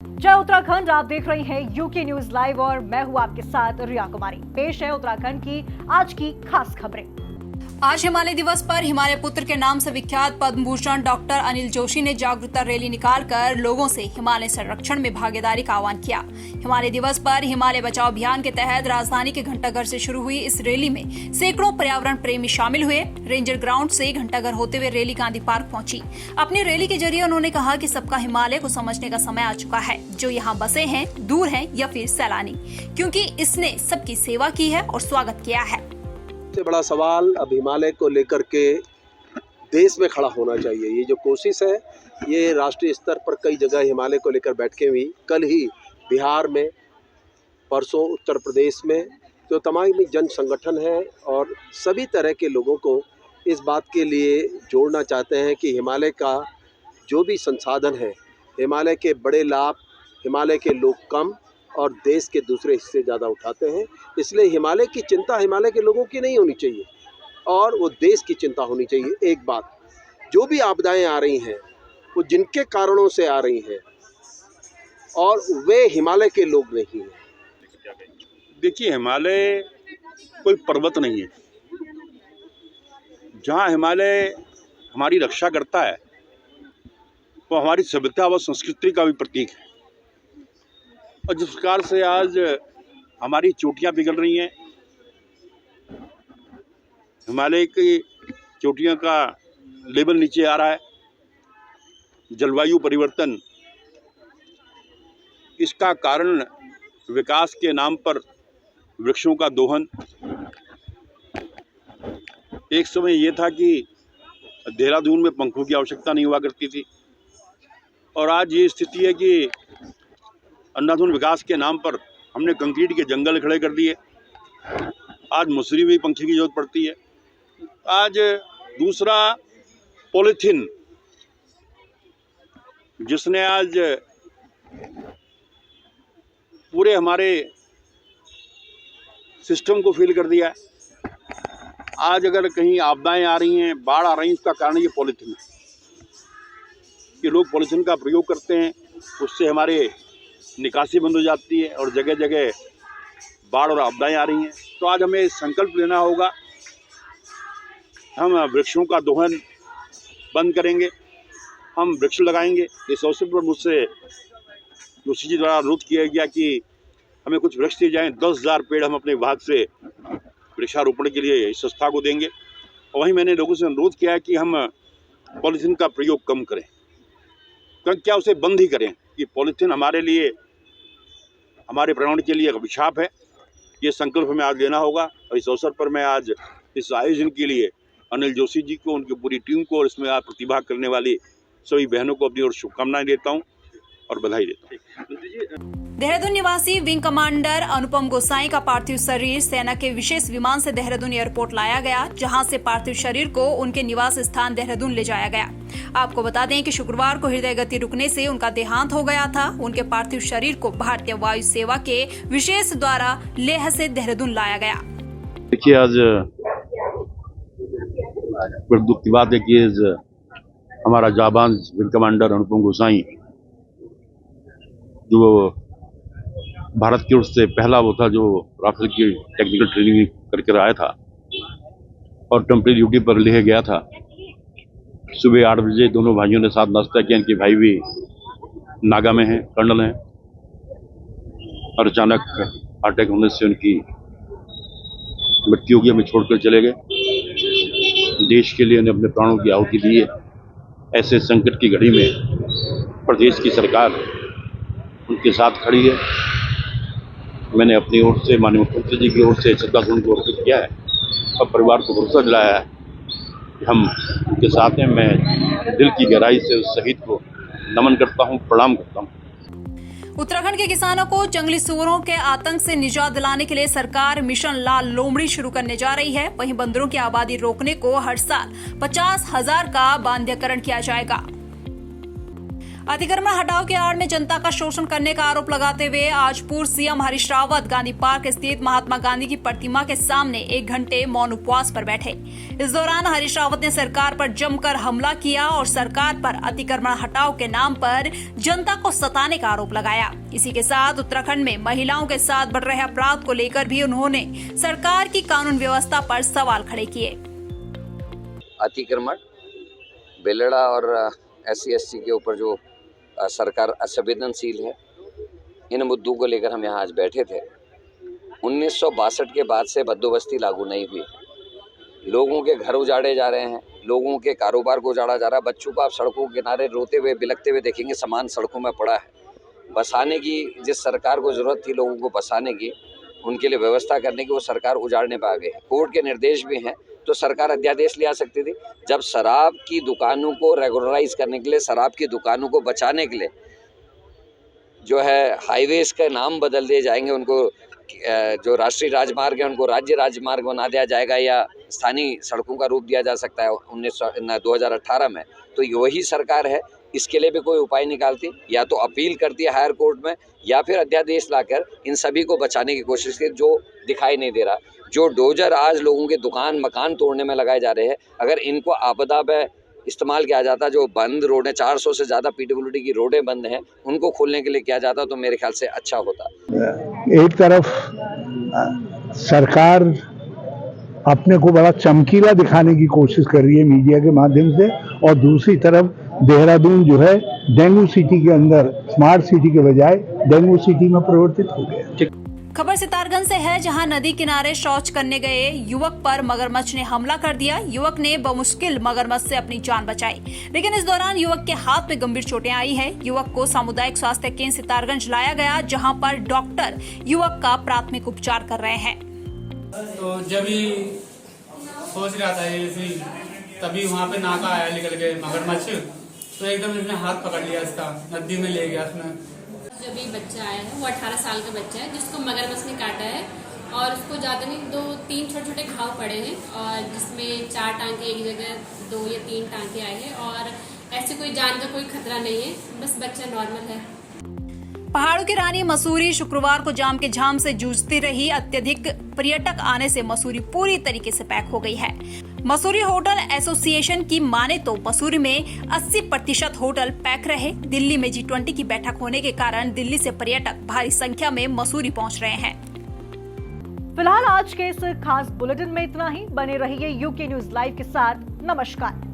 जय उत्तराखंड। आप देख रहे हैं यूके न्यूज लाइव और मैं हूं आपके साथ रिया कुमारी। पेश है उत्तराखंड की आज की खास खबरें। आज हिमालय दिवस पर हिमालय पुत्र के नाम से विख्यात पद्म भूषण डॉक्टर अनिल जोशी ने जागरूकता रैली निकालकर लोगों से हिमालय संरक्षण में भागीदारी का आह्वान किया। हिमालय दिवस पर हिमालय बचाओ अभियान के तहत राजधानी के घंटाघर से शुरू हुई इस रैली में सैकड़ों पर्यावरण प्रेमी शामिल हुए। रेंजर ग्राउंड से घंटाघर होते हुए रैली गांधी पार्क पहुंची। अपनी रैली के जरिए उन्होंने कहा कि सबका हिमालय को समझने का समय आ चुका है, जो यहाँ बसे हैं, दूर हैं या फिर सैलानी, क्योंकि इसने सबकी सेवा की है और स्वागत किया है। सबसे बड़ा सवाल अब हिमालय को लेकर के देश में खड़ा होना चाहिए। ये जो कोशिश है ये राष्ट्रीय स्तर पर कई जगह हिमालय को लेकर बैठकें हुई, कल ही बिहार में, परसों उत्तर प्रदेश में। तो तमाम जन संगठन है और सभी तरह के लोगों को इस बात के लिए जोड़ना चाहते हैं कि हिमालय का जो भी संसाधन है, हिमालय के बड़े लाभ हिमालय के लोग कम और देश के दूसरे हिस्से ज़्यादा उठाते हैं। इसलिए हिमालय की चिंता हिमालय के लोगों की नहीं होनी चाहिए और वो देश की चिंता होनी चाहिए। एक बात, जो भी आपदाएं आ रही हैं वो जिनके कारणों से आ रही हैं और वे हिमालय के लोग नहीं हैं। देखिए, हिमालय कोई पर्वत नहीं है। जहाँ हिमालय हमारी रक्षा करता है वो हमारी सभ्यता व संस्कृति का भी प्रतीक है। और जिस प्रकार से आज हमारी चोटियाँ पिघल रही हैं, हिमालय की चोटियों का लेवल नीचे आ रहा है, जलवायु परिवर्तन, इसका कारण विकास के नाम पर वृक्षों का दोहन। एक समय ये था कि देहरादून में पंखों की आवश्यकता नहीं हुआ करती थी और आज ये स्थिति है कि अंधाधुंध विकास के नाम पर हमने कंक्रीट के जंगल खड़े कर दिए। आज मसूरी में पंखे की जरूरत पड़ती है। आज दूसरा, पॉलीथीन, जिसने आज पूरे हमारे सिस्टम को फेल कर दिया है। आज अगर कहीं आपदाएं आ रही हैं, बाढ़ आ रही है, इसका कारण ये पॉलीथीन है कि लोग पॉलीथीन का प्रयोग करते हैं, उससे हमारे निकासी बंद हो जाती है और जगह जगह बाढ़ और आपदाएं आ रही हैं। तो आज हमें संकल्प लेना होगा, हम वृक्षों का दोहन बंद करेंगे, हम वृक्ष लगाएंगे। इस अवसर पर मुझसे जोशी जी द्वारा अनुरोध किया गया कि हमें कुछ वृक्ष दिए जाएँ। 10,000 पेड़ हम अपने विभाग से वृक्षारोपण के लिए इस संस्था को देंगे। और वहीं मैंने लोगों से अनुरोध किया है कि हम पॉलीथीन का प्रयोग कम करें, क्या उसे बंद ही करें। कि पॉलीथीन हमारे लिए, हमारे पर्यावरण के लिए एक अभिशाप है। ये संकल्प हमें आज लेना होगा। और इस अवसर पर मैं आज इस आयोजन के लिए अनिल जोशी जी को, उनकी पूरी टीम को और इसमें आज प्रतिभाग करने वाली सभी बहनों को अपनी ओर शुभकामनाएं देता हूं और बधाई देता हूं। देहरादून निवासी विंग कमांडर अनुपम गोसाई का पार्थिव शरीर सेना के विशेष विमान से देहरादून एयरपोर्ट लाया गया, जहां से पार्थिव शरीर को उनके निवास स्थान देहरादून ले जाया गया। आपको बता दें कि शुक्रवार को हृदय गति रुकने से उनका देहांत हो गया था। उनके पार्थिव शरीर को भारतीय वायु सेवा के विशेष द्वारा लेह से देहरादून लाया गया। देखिए, आज बड़ी दुख की बात है कि हमारा जाबाज विंग कमांडर अनुपम गोसाई, जो भारत की ओर से पहला वो था जो राफेल की टेक्निकल ट्रेनिंग करके आया था और टेम्परेरी ड्यूटी पर लेह गया था। सुबह 8 बजे दोनों भाइयों ने साथ नाश्ता किया। इनके भाई भी नागा में हैं, कर्नल हैं, और अचानक अटैक होने से उनकी मृत्यु हो गई, हमें छोड़कर चले गए। देश के लिए उन्हें अपने प्राणों की आहुति दी है। ऐसे संकट की घड़ी में प्रदेश की सरकार उनके साथ खड़ी है। मैंने अपनी ओर से माननीय मुख्यमंत्री जी की ओर से श्रद्धासुमन को अर्पित किया है और परिवार को भरोसा दिलाया है कि हम उनके साथ हैं। मैं दिल की गहराई से उस शहीद को नमन करता हूं, प्रणाम करता हूं। उत्तराखंड के किसानों को जंगली सूअरों के आतंक से निजात दिलाने के लिए सरकार मिशन लाल लोमड़ी शुरू करने जा रही है। वहीं बंदरों की आबादी रोकने को हर साल 50,000 का बांध्यकरण किया जाएगा। अतिक्रमण हटाओ के आड़ में जनता का शोषण करने का आरोप लगाते हुए आज पूर्व सीएम हरीश रावत गांधी पार्क स्थित महात्मा गांधी की प्रतिमा के सामने 1 घंटे मौन उपवास पर बैठे। इस दौरान हरीश रावत ने सरकार पर जमकर हमला किया और सरकार पर अतिक्रमण हटाओ के नाम पर जनता को सताने का आरोप लगाया। इसी के साथ उत्तराखंड में महिलाओं के साथ बढ़ रहे अपराध को लेकर भी उन्होंने सरकार की कानून व्यवस्था पर सवाल खड़े किए। अतिक्रमण, बेलड़ा और SC/ST के ऊपर जो सरकार असंवेदनशील है, इन मुद्दों को लेकर हम यहाँ आज बैठे थे। 1962 के बाद से बंदोबस्ती लागू नहीं हुई। लोगों के घर उजाड़े जा रहे हैं, लोगों के कारोबार को उजाड़ा जा रहा है। बच्चों को आप सड़कों के किनारे रोते हुए बिलखते हुए देखेंगे, सामान सड़कों में पड़ा है। बसाने की जिस सरकार को ज़रूरत थी लोगों को बसाने की, उनके लिए व्यवस्था करने की, वो सरकार उजाड़ने पर आ गई। कोर्ट के निर्देश भी हैं तो सरकार अध्यादेश ले आ सकती थी। जब शराब की दुकानों को रेगुलराइज करने के लिए, शराब की दुकानों को बचाने के लिए जो है हाईवेज का नाम बदल दिए जाएंगे, उनको जो राष्ट्रीय राजमार्ग है उनको राज्य राजमार्ग बना दिया जाएगा या स्थानीय सड़कों का रूप दिया जा सकता है 2018 में, तो वही सरकार है। इसके लिए भी कोई उपाय निकालती, या तो अपील करती है हायर कोर्ट में, या फिर अध्यादेश लाकर इन सभी को बचाने की कोशिश की, जो दिखाई नहीं दे रहा। जो डोजर आज लोगों के दुकान मकान तोड़ने में लगाए जा रहे हैं, अगर इनको आपदा में इस्तेमाल किया जाता, जो बंद रोडें 400 से ज़्यादा PWD की रोडें बंद हैं, उनको खोलने के लिए किया जाता तो मेरे ख्याल से अच्छा होता। एक तरफ सरकार अपने को बड़ा चमकीला दिखाने की कोशिश कर रही है मीडिया के माध्यम से, और दूसरी तरफ देहरादून जो है डेंगू सिटी के अंदर स्मार्ट सिटी के बजाय डेंगू सिटी में परिवर्तित हो गया। खबर सितारगंज से है, जहां नदी किनारे शौच करने गए युवक पर मगरमच्छ ने हमला कर दिया। युवक ने बमुश्किल मगरमच्छ से अपनी जान बचाई, लेकिन इस दौरान युवक के हाथ में गंभीर चोटें आई हैं। युवक को सामुदायिक स्वास्थ्य केंद्र सितारगंज लाया गया, जहां पर डॉक्टर युवक का प्राथमिक उपचार कर रहे हैं। तो जब ही सोच रहा था ऐसे, तभी वहाँ पे नाका आया निकल के मगरमच्छ, तो एकदम इसने हाथ पकड़ लिया, इसका नदी में ले गया। उसमें जो भी बच्चा आया है वो 18 साल का बच्चा है, जिसको मगरमच्छ ने काटा है और उसको ज़्यादा नहीं 2-3 छोटे छोटे घाव पड़े हैं, और जिसमें 4 टांके एक जगह 2 या 3 टांके आए हैं, और ऐसे कोई जान का कोई खतरा नहीं है, बस बच्चा नॉर्मल है। पहाड़ों की रानी मसूरी शुक्रवार को जाम के झाम से जूझती रही। अत्यधिक पर्यटक आने से मसूरी पूरी तरीके से पैक हो गई है। मसूरी होटल एसोसिएशन की माने तो मसूरी में 80% होटल पैक रहे। दिल्ली में G20 की बैठक होने के कारण दिल्ली से पर्यटक भारी संख्या में मसूरी पहुंच रहे हैं। फिलहाल आज के इस खास बुलेटिन में इतना ही। बने रहिए UK न्यूज लाइव के साथ। नमस्कार।